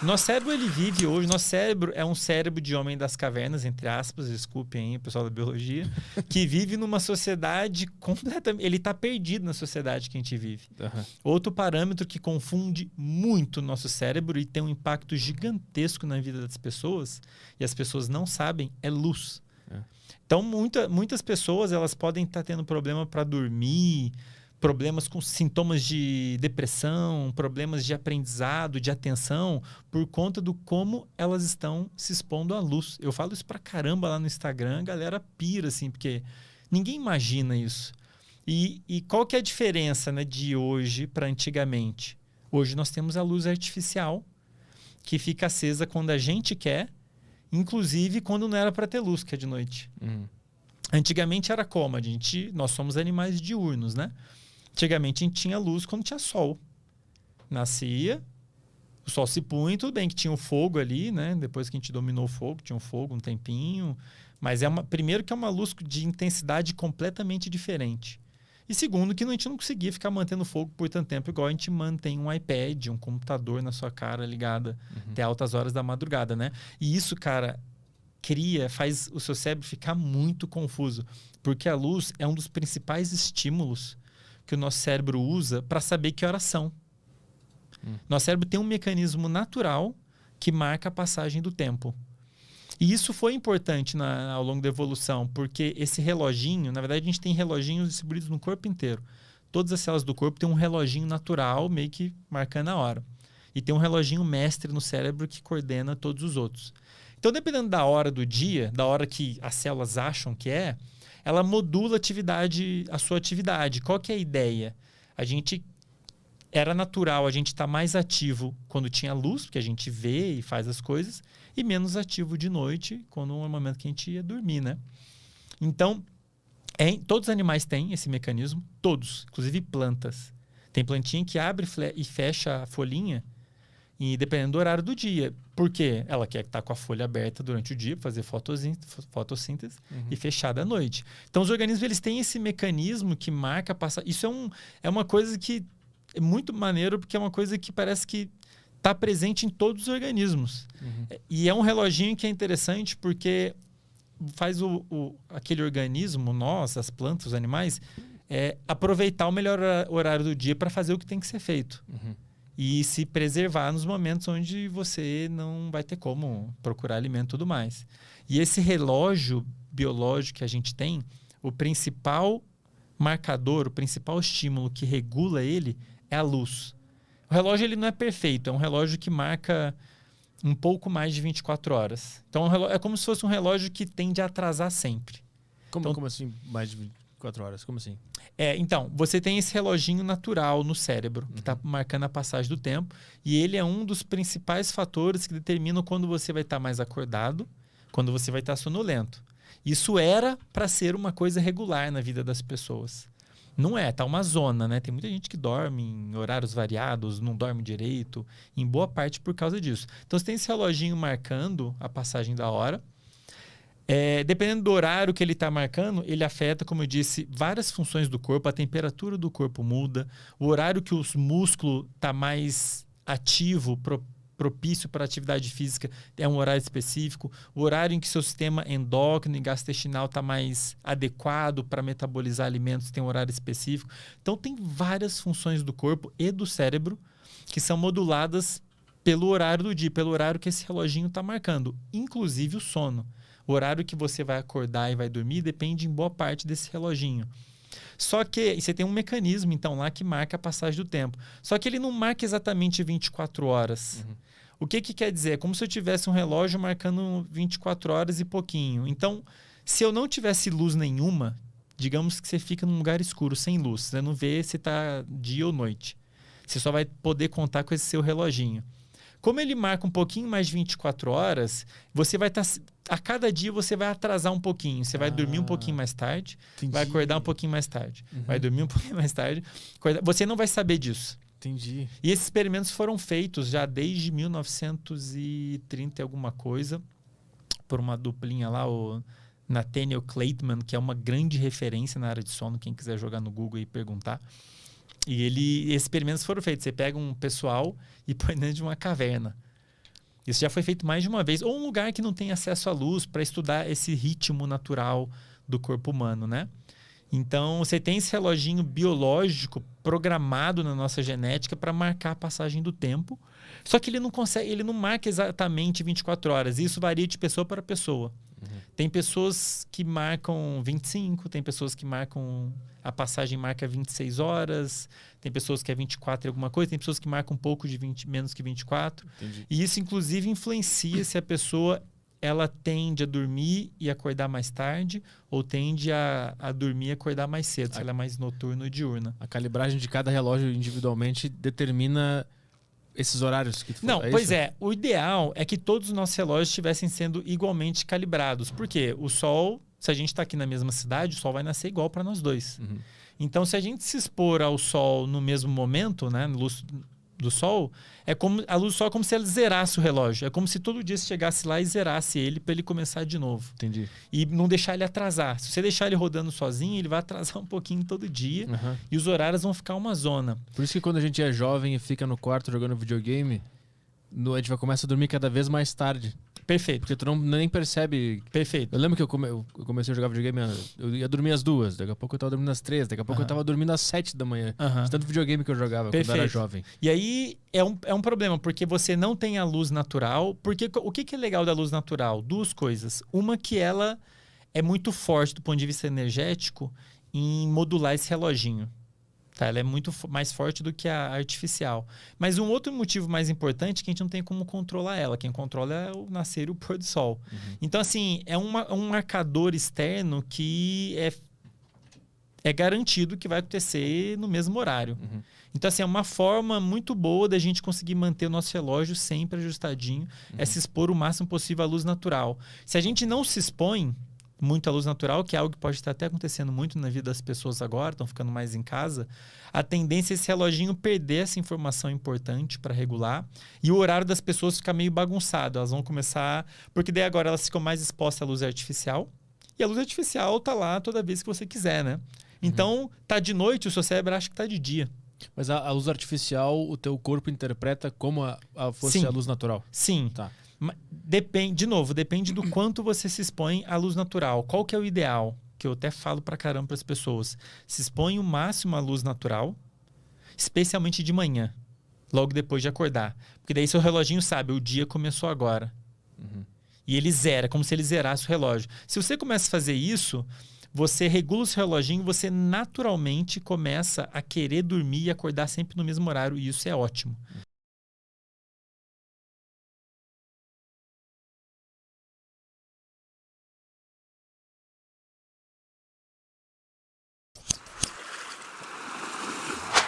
Nosso cérebro, ele vive hoje. Nosso cérebro é um cérebro de homem das cavernas, entre aspas, desculpem aí o pessoal da biologia, que vive numa sociedade completamente. Ele está perdido na sociedade que a gente vive. Aham. Outro parâmetro que confunde muito o nosso cérebro e tem um impacto gigantesco na vida das pessoas, e as pessoas não sabem, é luz. É. Então, muitas pessoas elas podem estar tendo problema para dormir, problemas com sintomas de depressão, problemas de aprendizado, de atenção, por conta do como elas estão se expondo à luz. Eu falo isso pra caramba lá no Instagram, a galera pira, assim, porque ninguém imagina isso. E qual que é a diferença, né, de hoje para antigamente? Hoje nós temos a luz artificial, que fica acesa quando a gente quer, inclusive quando não era para ter luz, que é de noite. Antigamente era como? Nós somos animais diurnos, né? Antigamente a gente tinha luz quando tinha sol. Nascia, o sol se punha, tudo bem que tinha o fogo ali, né? Depois que a gente dominou o fogo, tinha um fogo um tempinho. Mas primeiro que é uma luz de intensidade completamente diferente. E segundo que a gente não conseguia ficar mantendo fogo por tanto tempo, igual a gente mantém um iPad, um computador na sua cara ligada até altas horas da madrugada, né? E isso, cara, faz o seu cérebro ficar muito confuso. Porque a luz é um dos principais estímulos que o nosso cérebro usa para saber que horas são. Nosso cérebro tem um mecanismo natural que marca a passagem do tempo. E isso foi importante ao longo da evolução, porque esse reloginho, na verdade a gente tem reloginhos distribuídos no corpo inteiro. Todas as células do corpo têm um reloginho natural, meio que marcando a hora. E tem um reloginho mestre no cérebro que coordena todos os outros. Então, dependendo da hora do dia, da hora que as células acham que ela modula a sua atividade. Qual que é a ideia? Era natural a gente estar mais ativo quando tinha luz, porque a gente vê e faz as coisas, e menos ativo de noite, quando é o momento que a gente ia dormir, né? Então, todos os animais têm esse mecanismo, todos, inclusive plantas. Tem plantinha que abre e fecha a folhinha, e dependendo do horário do dia. Por quê? Ela quer estar com a folha aberta durante o dia, fazer fotossíntese e fechada à noite. Então, os organismos eles têm esse mecanismo que marca a passagem. Isso é uma coisa que é muito maneiro, porque é uma coisa que parece que está presente em todos os organismos. E é um reloginho que é interessante porque faz aquele organismo, nós, as plantas, os animais, aproveitar o melhor horário do dia para fazer o que tem que ser feito. E se preservar nos momentos onde você não vai ter como procurar alimento e tudo mais. E esse relógio biológico que a gente tem, o principal marcador, o principal estímulo que regula ele é a luz. O relógio ele não é perfeito, é um relógio que marca um pouco mais de 24 horas. Então é como se fosse um relógio que tende a atrasar sempre. Como assim mais de 24 horas? Como assim? Então, você tem esse reloginho natural no cérebro, que está marcando a passagem do tempo, e ele é um dos principais fatores que determinam quando você vai estar mais acordado, quando você vai estar sonolento. Isso era para ser uma coisa regular na vida das pessoas. Não é, tá uma zona, né? Tem muita gente que dorme em horários variados, não dorme direito, em boa parte por causa disso. Então, você tem esse reloginho marcando a passagem da hora. Dependendo do horário que ele está marcando, ele afeta, como eu disse, várias funções do corpo. A temperatura do corpo muda. O horário que os músculos está mais ativo, propício para atividade física, é um horário específico. O horário em que seu sistema endócrino e gastrointestinal está mais adequado para metabolizar alimentos tem um horário específico. Então, tem várias funções do corpo e do cérebro que são moduladas pelo horário do dia, pelo horário que esse reloginho está marcando, inclusive o sono. O horário que você vai acordar e vai dormir depende em boa parte desse reloginho. Só que você tem um mecanismo, então, lá que marca a passagem do tempo. Só que ele não marca exatamente 24 horas. O que quer dizer? É como se eu tivesse um relógio marcando 24 horas e pouquinho. Então, se eu não tivesse luz nenhuma, digamos que você fica num lugar escuro, sem luz. Você não vê se está dia ou noite. Você só vai poder contar com esse seu reloginho. Como ele marca um pouquinho mais de 24 horas, você vai estar... A cada dia você vai atrasar um pouquinho. Você vai dormir um pouquinho mais tarde, Entendi. vai acordar um pouquinho mais tarde. Vai dormir um pouquinho mais tarde. Você não vai saber disso. Entendi. E esses experimentos foram feitos já desde 1930 e alguma coisa, por uma duplinha lá, o Nathaniel Kleitman, que é uma grande referência na área de sono, quem quiser jogar no Google e perguntar. E esses experimentos foram feitos. Você pega um pessoal e põe dentro de uma caverna. Isso já foi feito mais de uma vez. Ou um lugar que não tem acesso à luz para estudar esse ritmo natural do corpo humano, né? Então, você tem esse reloginho biológico programado na nossa genética para marcar a passagem do tempo. Só que ele não consegue, ele não marca exatamente 24 horas. Isso varia de pessoa para pessoa. Tem pessoas que marcam 25, tem pessoas que marcam... A passagem marca 26 horas, tem pessoas que é 24 e alguma coisa, tem pessoas que marcam um pouco de 20, menos que 24. Entendi. E isso, inclusive, influencia se a pessoa ela tende a dormir e acordar mais tarde ou tende a dormir e acordar mais cedo, se ela é mais noturna ou diurna. A calibragem de cada relógio individualmente determina esses horários que tu Não, falou, pois isso? é. O ideal é que todos os nossos relógios estivessem sendo igualmente calibrados. Por quê? O Sol, se a gente está aqui na mesma cidade, o Sol vai nascer igual para nós dois. Uhum. Então, se a gente se expor ao Sol no mesmo momento, né, luz do Sol, a luz do Sol é como se ela zerasse o relógio. É como se todo dia você chegasse lá e zerasse ele para ele começar de novo. Entendi. E não deixar ele atrasar. Se você deixar ele rodando sozinho, ele vai atrasar um pouquinho todo dia. Uhum. E os horários vão ficar uma zona. Por isso que quando a gente é jovem e fica no quarto jogando videogame, a gente vai começar a dormir cada vez mais tarde. Perfeito. Porque tu nem percebe. Perfeito. Eu lembro que eu comecei a jogar videogame, eu ia dormir às 2, daqui a pouco eu tava dormindo às 3, daqui a pouco eu tava dormindo às 7 da manhã. De tanto videogame que eu jogava quando eu era jovem. E aí é um problema, porque você não tem a luz natural. Porque o que é legal da luz natural? Duas coisas. Uma que ela é muito forte do ponto de vista energético em modular esse reloginho. Tá? Ela é muito mais forte do que a artificial. Mas um outro motivo mais importante é que a gente não tem como controlar ela. Quem controla é o nascer e o pôr do sol. Então, assim, é um marcador externo que é garantido que vai acontecer no mesmo horário. Então, assim, é uma forma muito boa da gente conseguir manter o nosso relógio sempre ajustadinho. É se expor o máximo possível à luz natural. Se a gente não se expõe muito à luz natural, que é algo que pode estar até acontecendo muito na vida das pessoas agora, estão ficando mais em casa, a tendência é esse reloginho perder essa informação importante para regular e o horário das pessoas ficar meio bagunçado. Elas vão começar... Porque daí agora elas ficam mais expostas à luz artificial e a luz artificial tá lá toda vez que você quiser, né? Então, tá de noite, o seu cérebro acha que tá de dia. Mas a luz artificial, o teu corpo interpreta como fosse a luz natural? Sim. Tá. Depende do quanto você se expõe à luz natural. Qual que é o ideal? Que eu até falo pra caramba pras pessoas. Se expõe o máximo à luz natural, especialmente de manhã, logo depois de acordar. Porque daí seu reloginho sabe, o dia começou agora. E ele zera, como se ele zerasse o relógio. Se você começa a fazer isso, você regula o seu reloginho, você naturalmente começa a querer dormir e acordar sempre no mesmo horário. E isso é ótimo.